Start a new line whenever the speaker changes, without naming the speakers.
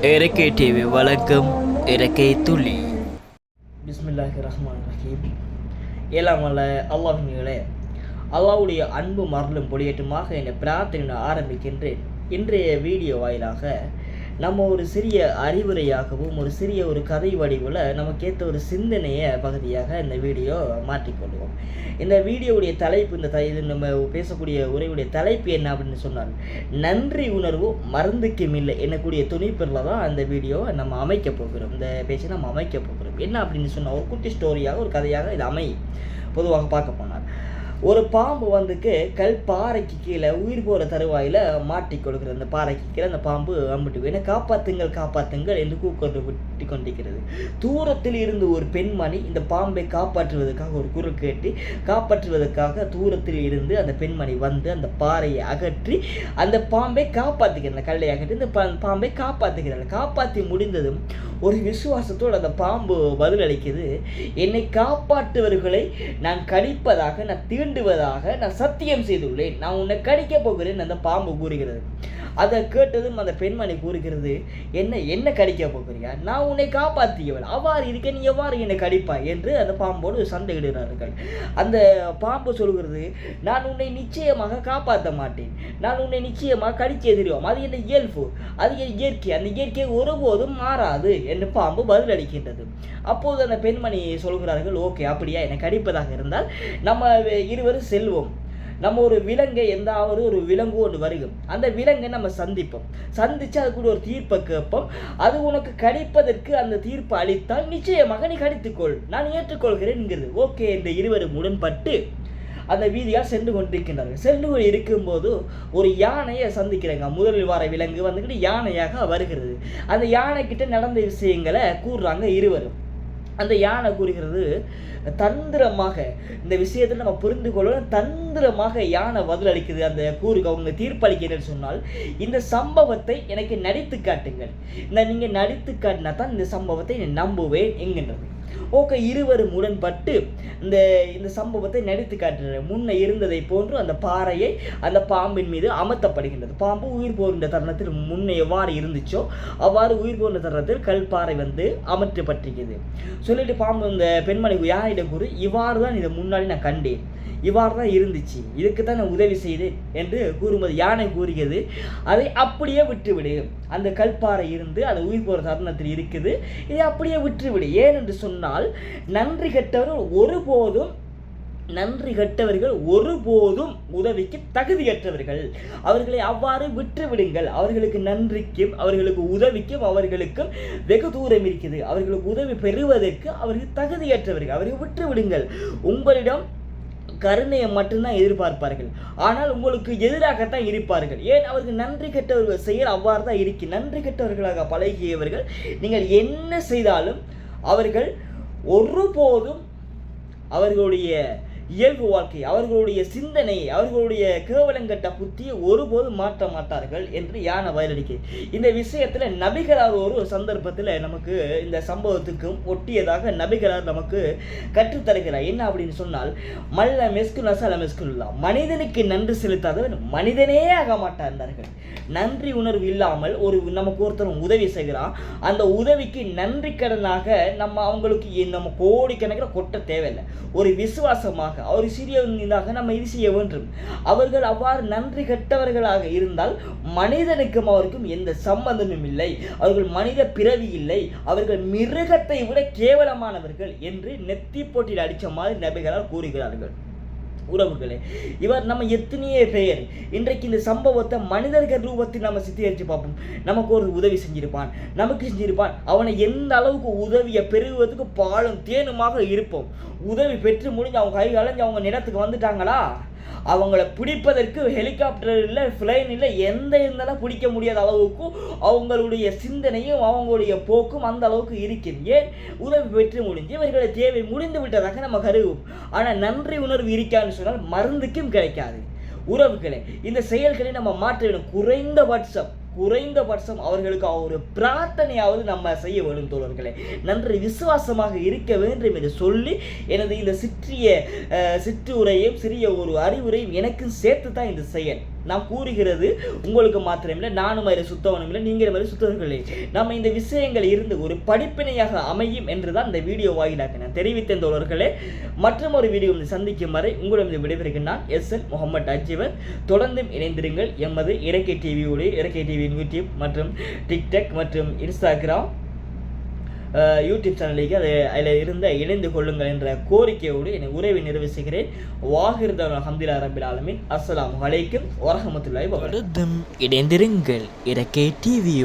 இறக்கை டிவி வழக்கம் இறக்கை துளி.
பிஸ்மில்லாஹிர்ரஹ்மானிர்ரஹீம். எல்லாம் வல்ல அல்லாஹ்விலே அல்லாஹ்வுடைய அன்பு மரலும் பொழியட்டுமாக என்ற பிரார்த்தனை ஆரம்பிக்கின்றேன். இன்றைய வீடியோ வாயிலாக நம்ம ஒரு சிறிய அறிவுரையாகவும் ஒரு சிறிய ஒரு கதை வடிவில் நமக்கேற்ற ஒரு சிந்தனைய பகுதியாக இந்த வீடியோ மாற்றிக்கொள்வோம். இந்த வீடியோவுடைய தலைப்பு இது நம்ம பேசக்கூடிய உரையுடைய தலைப்பு என்ன அப்படின்னு சொன்னால், நன்றி உணர்வு மருந்துக்கும் இல்லை என்னக்கூடிய துணிப்பில் தான் அந்த வீடியோவை நம்ம அமைக்க போகிறோம். இந்த பேச்சை நம்ம அமைக்க போகிறோம். என்ன அப்படின்னு சொன்னால், ஒரு குட்டி ஸ்டோரியாக ஒரு கதையாக இது அமையும். பொதுவாக பார்க்க போனால், ஒரு பாம்பு கல் பாறைக்கு கீழே உயிர் போகிற தருவாயில் மாட்டிக்கொள்கிறது. அந்த பாறைக்கு கீழே அந்த பாம்பு அம்பிட்டு என்னை காப்பாற்றுங்கள் காப்பாற்றுங்கள் என்று கூக்கொண்டு விட்டு கொண்டிருக்கிறது. தூரத்தில் இருந்து ஒரு பெண்மணி இந்த பாம்பை காப்பாற்றுவதற்காக ஒரு குரல் கேட்டு காப்பாற்றுவதற்காக தூரத்தில் இருந்து அந்த பெண்மணி வந்து அந்த பாறையை அகற்றி அந்த பாம்பை காப்பாற்றுகிறார். அந்த கல்லை அகற்றி இந்த பாம்பை காப்பாற்றுகிறார். காப்பாற்றி முடிந்ததும் ஒரு விசுவாசத்தோடு அந்த பாம்பு பதிலளிக்குது, என்னை காப்பாற்றுவர்களை நான் கடிப்பதாக, நான் தீண்டுவதாக நான் சத்தியம் செய்துள்ளேன், நான் உன்னை கடிக்க போகிறேன் அந்த பாம்பு கூறுகிறது. அதை கேட்டதும் அந்த பெண்மணி கூறுகிறது, என்ன கடிக்க போகிறீங்க, நான் உன்னை காப்பாற்றியவள், அவ்வாறு இருக்க நீ எவ்வாறு என்னை கடிப்பாய் என்று அந்த பாம்போடு சண்டையிடுகிறார்கள். அந்த பாம்பு சொல்கிறது, நான் உன்னை நிச்சயமாக காப்பாற்ற மாட்டேன், நான் உன்னை நிச்சயமாக கடிச்சே தெரியும், அது என்ன இயல்பு, அது என் இயற்கை, அந்த இயற்கை ஒருபோதும் மாறாது என்று பாம்பு பதிலளிக்கின்றது. அப்போது அந்த பெண்மணி சொல்கிறார்கள், ஓகே அப்படியா, என்னை கடிப்பதாக இருந்தால் நம்ம இருவரும் செல்வோம், நம்ம ஒரு விலங்கை எந்தாவது ஒரு விலங்கு ஒன்று வருகும், அந்த விலங்கை நம்ம சந்தித்து அது கூட ஒரு தீர்ப்பை கேட்போம், அது உனக்கு கடிப்பதற்கு அந்த தீர்ப்பு அளித்தால் நிச்சயமாக நீ கடித்துக்கொள், நான் ஏற்றுக்கொள்கிறேன்ங்கிறது. ஓகே என்று இருவரும் உடன்பட்டு அந்த வீதியால் சென்று கொண்டிருக்கின்றார்கள். சென்று இருக்கும்போது ஒரு யானையை சந்திக்கிறாங்க. முதலில் வர விலங்கு யானையாக வருகிறது. அந்த யானை கிட்ட நடந்த விஷயங்களை கூறுறாங்க இருவரும். அந்த யானை கூறுகிறது, தந்திரமாக இந்த விஷயத்தில் நம்ம புரிந்து கொள்ளணும், தந்திரமாக யானை பதில் அளிக்குது. அந்த அவங்க தீர்ப்பளிக்கிறேன்னு சொன்னால், இந்த சம்பவத்தை எனக்கு நடித்து காட்டுங்கள், நீங்கள் நடித்து காட்டினா தான் இந்த சம்பவத்தை நம்புவேன் என்கின்றது. ஓகே, இருவரும் உடன்பட்டு இந்த சம்பவத்தை நடித்து காட்டுற முன்ன இருந்ததை போன்று அந்த பாறையை அந்த பாம்பின் மீது அமர்த்தப்படுகின்றது. பாம்பு உயிர் போகின்ற தருணத்தில் முன்ன எவ்வாறு இருந்துச்சோ அவ்வாறு உயிர் போகின்ற தருணத்தில் கல்பாறை அமர்த்தப்பட்டிருக்கிறது. சொல்லிட்டு பாம்பு இந்த பெண்மணி யாரிடம் கூறி, இவ்வாறு தான் இதை முன்னாடி நான் கண்டேன், இவ்வாறு தான் இருந்துச்சு, இதுக்கு தான் நான் உதவி செய்தேன் என்று கூறும்போது யானை கூறுகிறது, அதை அப்படியே விட்டுவிடு, அந்த கல்பாறை இருந்து அது உயிர் போகிற தருணத்தில் இருக்குது, இதை அப்படியே விட்டுவிடு. ஏன் என்று சொன்னால், நன்றி கெட்டவர்கள் ஒருபோதும் உதவிக்கு தகுதியற்றவர்கள், அவர்களை அவ்வாறு விட்டுவிடுங்கள். அவர்களுக்கு நன்றிக்கும் அவர்களுக்கு உதவிக்கும் அவர்களுக்கும் வெகு தூரம் இருக்குது. அவர்களுக்கு உதவி பெறுவதற்கு அவர்கள் தகுதியற்றவர்கள், அவர்கள் விட்டுவிடுங்கள். உங்களிடம் கருணையை மட்டும்தான் எதிர்பார்ப்பார்கள், ஆனால் உங்களுக்கு எதிராகத்தான் இருப்பார்கள். ஏன், அவர்கள் நன்றி கெட்டவர்கள் செயல் அவ்வாறு தான் இருக்கு. நன்றி கெட்டவர்களாக பழகியவர்கள் நீங்கள் என்ன செய்தாலும் அவர்கள் ஒருபோதும் அவர்களுடைய இயல்பு வாழ்க்கை, அவர்களுடைய சிந்தனை, அவர்களுடைய கேவலங்கட்ட புத்தியை ஒருபோதும் மாற்ற மாட்டார்கள் என்று யானை பதிலளிக்கிறது. இந்த விஷயத்தில் நபிகளார் ஒரு சந்தர்ப்பத்தில் நமக்கு இந்த சம்பவத்துக்கும் ஒட்டியதாக நபிகளார் நமக்கு கற்றுத்தருகிறார். என்ன அப்படின்னு சொன்னால், மல்ல மெஸ்குல் நசல மெஸ்குல்லா, மனிதனுக்கு நன்றி செலுத்தாதவன் மனிதனே ஆக மாட்டார்கள். நன்றி உணர்வு இல்லாமல் நமக்கு ஒருத்தர் உதவி செய்கிறான், அந்த உதவிக்கு நன்றி கடனாக அவங்களுக்கு நம்ம கோடிக்கணக்கில் கொட்ட தேவையில்லை. ஒரு விசுவாசமாக ஒரு சிறியவர்களாக நம்ம இது செய்ய வேண்டும். அவர்கள் அவ்வாறு நன்றி கெட்டவர்களாக இருந்தால் மனிதனுக்கும் அவருக்கும் எந்த சம்பந்தமும் இல்லை, அவர்கள் மனித பிறவி இல்லை, அவர்கள் மிருகத்தை விட கேவலமானவர்கள் என்று நெத்தி போட்டியில் அடித்த மாதிரி நபிகளால் கூறுகிறார்கள். உறவுகளே, இவர் நம்ம எத்தனையோ பெயர் இன்றைக்கு இந்த சம்பவத்தை மனிதர்கள் ரூபத்தில் நம்ம சித்தரித்து பார்ப்போம். நமக்கு ஒரு உதவி செஞ்சிருப்பான், அவனை எந்த அளவுக்கு உதவியை பெறுவதற்கு பாலும் தேனுமாக இருப்போம். உதவி பெற்று முடிஞ்சு அவங்க கை கலைஞ்சு அவங்க நிலத்துக்கு வந்துட்டாங்களா, அவங்கள பிடிப்பதற்கு ஹெலிகாப்டர் இல்லை, ஃப்ளைன் இல்லை, எந்த இருந்தாலும் பிடிக்க முடியாத அளவுக்கு அவங்களுடைய சிந்தனையும் அவங்களுடைய போக்கும் அந்த அளவுக்கு இருக்கிறது. ஏன், உதவி பெற்று முடிஞ்சு இவர்களை தேவை முடிந்து விட்டதாக நம்ம கருதுவோம். ஆனால் நன்றி உணர்வு இருக்கான்னு சொன்னால் மருந்துக்கும் கிடைக்காது. உறவுகளே, இந்த செயல்களை நம்ம மாற்ற வேண்டும். குறைந்தபட்சம் அவர்களுக்கு ஒரு பிரார்த்தனையாவது நம்ம செய்ய வேண்டும் தோழர்களே. நன்றி விசுவாசமாக இருக்க வேண்டும் என்று சொல்லி எனது இந்த சிற்றுரையும் சிறிய ஒரு அறிவுரையும் எனக்கும் சேர்த்து தான் இந்த செயல். நாம் கூறுகிறது உங்களுக்கு மாத்திரமில்லை, நானும் மாதிரி சுத்தவனும் இல்லை, நீங்கள் மாதிரி சுத்தவர்களே. நம்ம இந்த விஷயங்கள் இருந்து ஒரு படிப்பினையாக அமையும் என்றுதான் இந்த வீடியோ வாயிலாக நான் தெரிவித்தேன் தோழர்களே. மற்றும் ஒரு வீடியோ சந்திக்கும் வரை உங்களிடம் விடைபெறுகிறேன் நான் SN முகமது அஜீவர். தொடர்ந்தும் இணைந்திருங்கள் எமது இறக்கை டிவியோடு, இறக்கை டிவியின் யூடியூப் மற்றும் டிக்டாக் மற்றும் இன்ஸ்டாகிராம் யூடியூப் சேனலுக்கு அதில் இருந்த இணைந்து கொள்ளுங்கள் என்ற கோரிக்கையோடு என்னை உரைவை நிறைவு செய்கிறேன். வாஹிர்தான் அல்ஹம்துலில்லாஹி ரப்பில் ஆலமீன். அஸ்ஸலாமு அலைக்கும் வரஹ்மத்துல்லாஹி வபரகாத்துஹு.
இணைந்திருங்கள் இறக்கை டிவி.